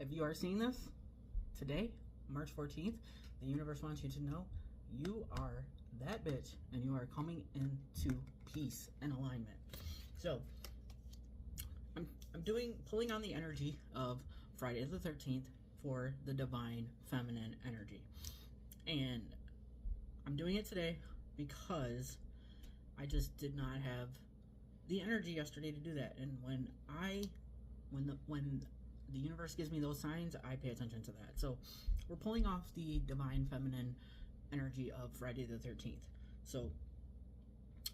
If you are seeing this today, March 14th, the universe wants you to know you are that bitch and you are coming into peace and alignment. So, I'm pulling on the energy of Friday the 13th for the divine feminine energy. And I'm doing it today because I just did not have the energy yesterday to do that. And when the universe gives me those signs, I pay attention to that. So we're pulling off the divine feminine energy of Friday the 13th. So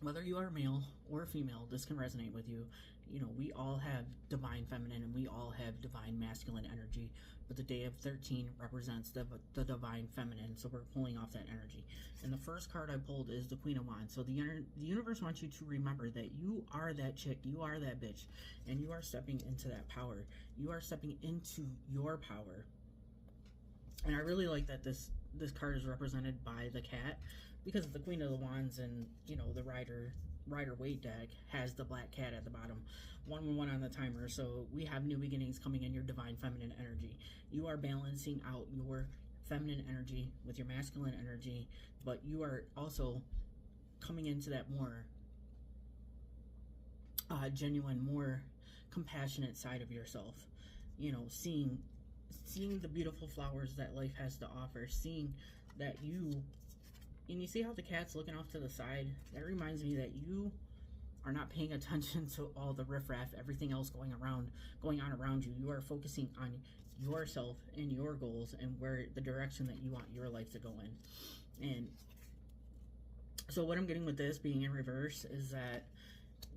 whether you are male or female, this can resonate with you. You know, we all have divine feminine and we all have divine masculine energy, but the day of 13 represents the divine feminine, so we're pulling off that energy. And the first card I pulled is the Queen of Wands. So the universe wants you to remember that you are that chick, you are that bitch, and you are stepping into that power. You are stepping into your power. And I really like that this card is represented by the cat, because the Queen of the Wands and, you know, the Rider-Waite deck has the black cat at the bottom. 1-1 on the timer. So we have new beginnings coming in your divine feminine energy. You are balancing out your feminine energy with your masculine energy, but you are also coming into that more genuine, more compassionate side of yourself. You know, seeing the beautiful flowers that life has to offer, seeing that and you see how the cat's looking off to the side? That reminds me that you are not paying attention to all the riffraff, everything else going on around you. You are focusing on yourself and your goals and where the direction that you want your life to go in. And so what I'm getting with this being in reverse is that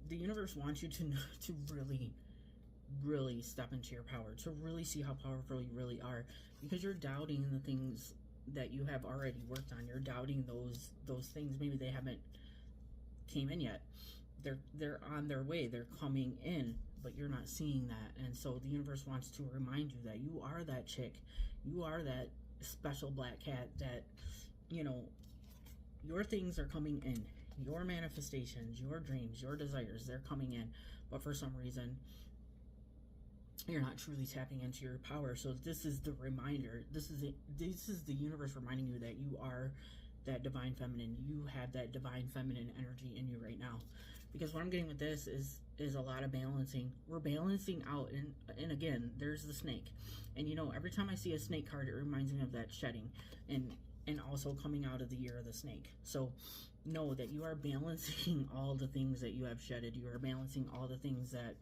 the universe wants you to really step into your power, to really see how powerful you really are, because you're doubting the things that you have already worked on. You're doubting those things. Maybe they haven't came in yet. They're on their way. They're coming in, but you're not seeing that. And so the universe wants to remind you that you are that chick. You are that special black cat that, you know, your things are coming in. Your manifestations, your dreams, your desires, they're coming in. But for some reason, you're not truly tapping into your power. So this is the reminder. This is the universe reminding you that you are that divine feminine. You have that divine feminine energy in you right now. Because what I'm getting with this is a lot of balancing. We're balancing out, and again, there's the snake. And you know, every time I see a snake card, it reminds me of that shedding and also coming out of the year of the snake. So know that you are balancing all the things that you have shedded. You are balancing all the things that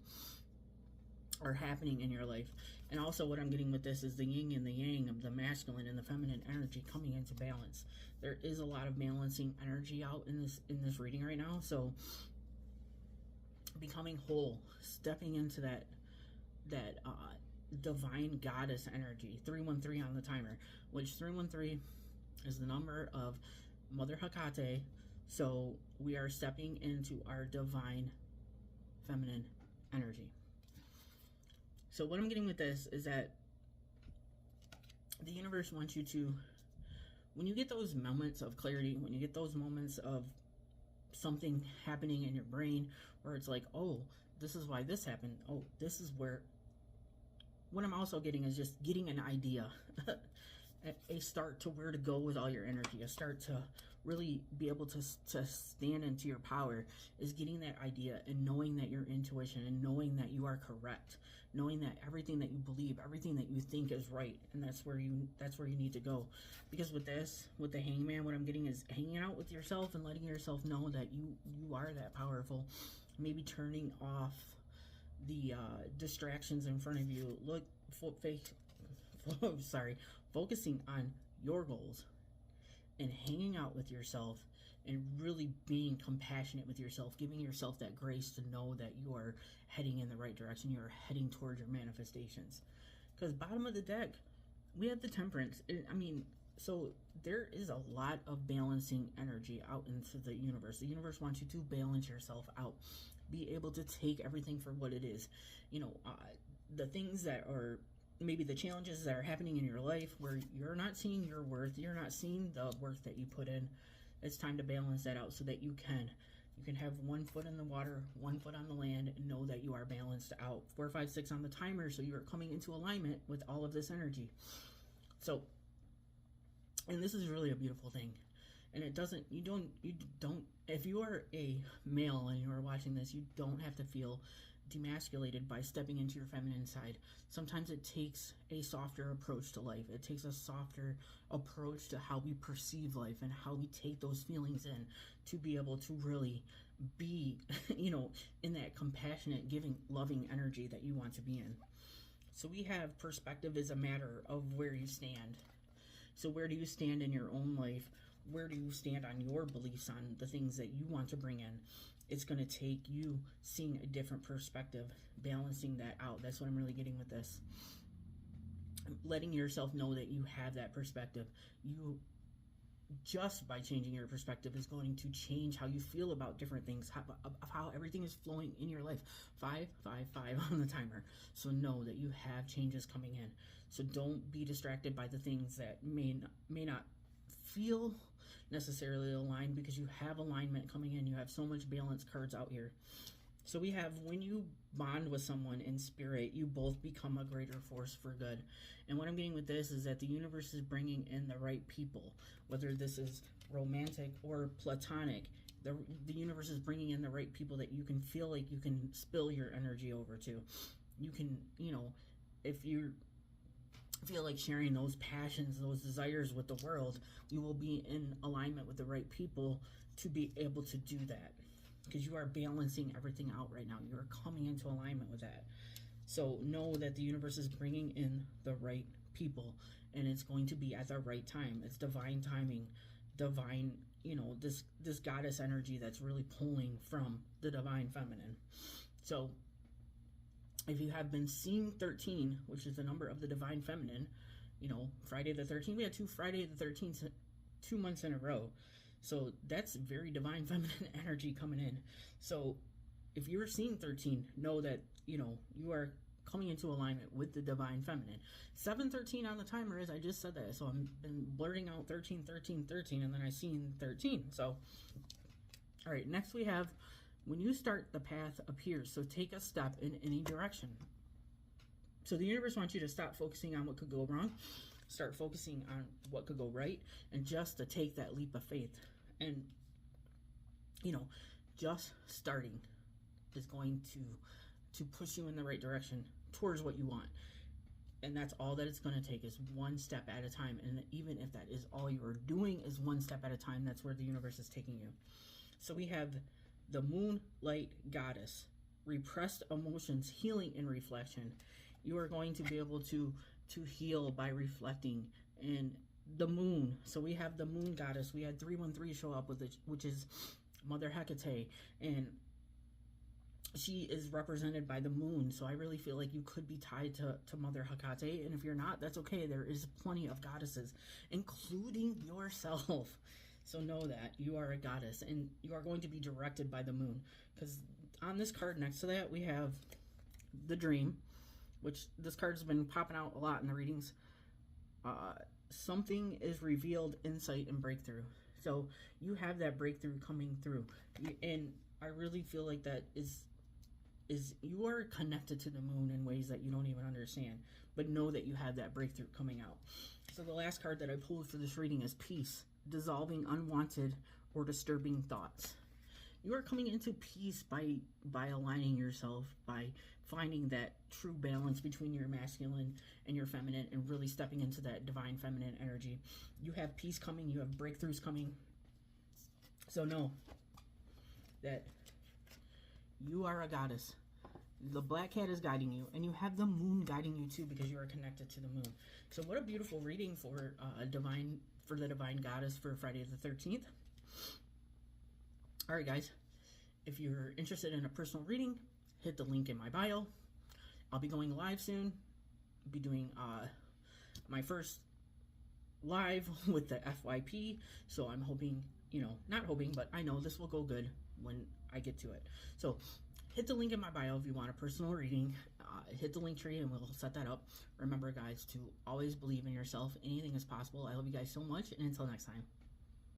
are happening in your life. And also what I'm getting with this is the yin and the yang of the masculine and the feminine energy coming into balance. There is a lot of balancing energy out in this reading right now. So becoming whole, stepping into that divine goddess energy. 313 on the timer, which 313 is the number of Mother Hecate. So we are stepping into our divine feminine energy. So what I'm getting with this is that the universe wants you to, when you get those moments of clarity, when you get those moments of something happening in your brain where it's like, oh, this is why this happened. Oh, this is where, what I'm also getting is just getting an idea, a start to where to go with all your energy, a start to really be able to stand into your power, is getting that idea and knowing that your intuition and knowing that you are correct, knowing that everything that you believe, everything that you think is right, and that's where you need to go. Because with the Hangman, what I'm getting is hanging out with yourself and letting yourself know that you are that powerful. Maybe turning off the distractions in front of you. Focusing on your goals and hanging out with yourself and really being compassionate with yourself, giving yourself that grace to know that you are heading in the right direction, you are heading towards your manifestations. Because bottom of the deck, we have the Temperance. I mean, so there is a lot of balancing energy out into the universe. The universe wants you to balance yourself out, be able to take everything for what it is. You know, the things that are maybe the challenges that are happening in your life where you're not seeing your worth, you're not seeing the work that you put in. It's time to balance that out so that you can You can have 1 foot in the water, 1 foot on the land, and know that you are balanced out. 4, 5, 6 on the timer, so you are coming into alignment with all of this energy. So, and this is really a beautiful thing. And it doesn't, you don't, if you are a male and you are watching this, you don't have to feel demasculated by stepping into your feminine side. Sometimes it takes a softer approach to life. It takes a softer approach to how we perceive life and how we take those feelings in to be able to really be, you know, in that compassionate, giving, loving energy that you want to be in. So we have perspective is a matter of where you stand. So where do you stand in your own life? Where do you stand on your beliefs on the things that you want to bring in? It's going to take you seeing a different perspective, balancing that out. That's what I'm really getting with this. Letting yourself know that you have that perspective. You, just by changing your perspective, is going to change how you feel about different things, how everything is flowing in your life. 5, 5, 5 on the timer. So know that you have changes coming in. So don't be distracted by the things that may not feel necessarily aligned, because you have alignment coming in. You have so much balance cards out here. So we have, when you bond with someone in spirit, you both become a greater force for good. And what I'm getting with this is that the universe is bringing in the right people, whether this is romantic or platonic. The universe is bringing in the right people that you can feel like you can spill your energy over to. You can, you know, if you feel like sharing those passions, those desires with the world, you will be in alignment with the right people to be able to do that, because you are balancing everything out right now. You are coming into alignment with that. So know that the universe is bringing in the right people, and it's going to be at the right time. It's divine timing, divine, you know, this goddess energy that's really pulling from the divine feminine. So if you have been seeing 13, which is the number of the divine feminine, you know, Friday the 13th, we had 2 Friday the 13th, 2 months in a row. So that's very divine feminine energy coming in. So if you're seeing 13, know that, you know, you are coming into alignment with the divine feminine. 713 on the timer, as I just said that. So I've been blurting out 13, 13, 13, and then I seen 13. So, all right, next we have, when you start, the path appears. So take a step in any direction. So the universe wants you to stop focusing on what could go wrong, start focusing on what could go right, and just to take that leap of faith. And, you know, just starting is going to push you in the right direction towards what you want. And that's all that it's going to take, is one step at a time. And even if that is all you are doing is one step at a time, that's where the universe is taking you. So we have the Moonlight Goddess, repressed emotions, healing and reflection. You are going to be able to heal by reflecting. And the moon, so we have the Moon Goddess. We had 313 show up with it, which is Mother Hecate, and she is represented by the moon. So I really feel like you could be tied to Mother Hecate, and if you're not, that's okay. There is plenty of goddesses, including yourself. So know that you are a goddess, and you are going to be directed by the moon. Because on this card next to that, we have the Dream, which this card has been popping out a lot in the readings. Something is revealed, insight, and breakthrough. So you have that breakthrough coming through. And I really feel like that is you are connected to the moon in ways that you don't even understand. But know that you have that breakthrough coming out. So the last card that I pulled for this reading is Peace, dissolving unwanted or disturbing thoughts. You are coming into peace by aligning yourself, by finding that true balance between your masculine and your feminine, and really stepping into that divine feminine energy. You have peace coming, you have breakthroughs coming. So know that you are a goddess. The Black Cat is guiding you, and you have the moon guiding you too, because you are connected to the moon. So what a beautiful reading for the divine goddess for Friday the 13th. All right, guys, if you're interested in a personal reading, hit the link in my bio. I'll be going live soon. I'll be doing my first live with the FYP. So I'm hoping, you know, not hoping, but I know this will go good when I get to it. So hit the link in my bio if you want a personal reading. Hit the link tree and we'll set that up. Remember, guys, to always believe in yourself. Anything is possible. I love you guys so much, and until next time.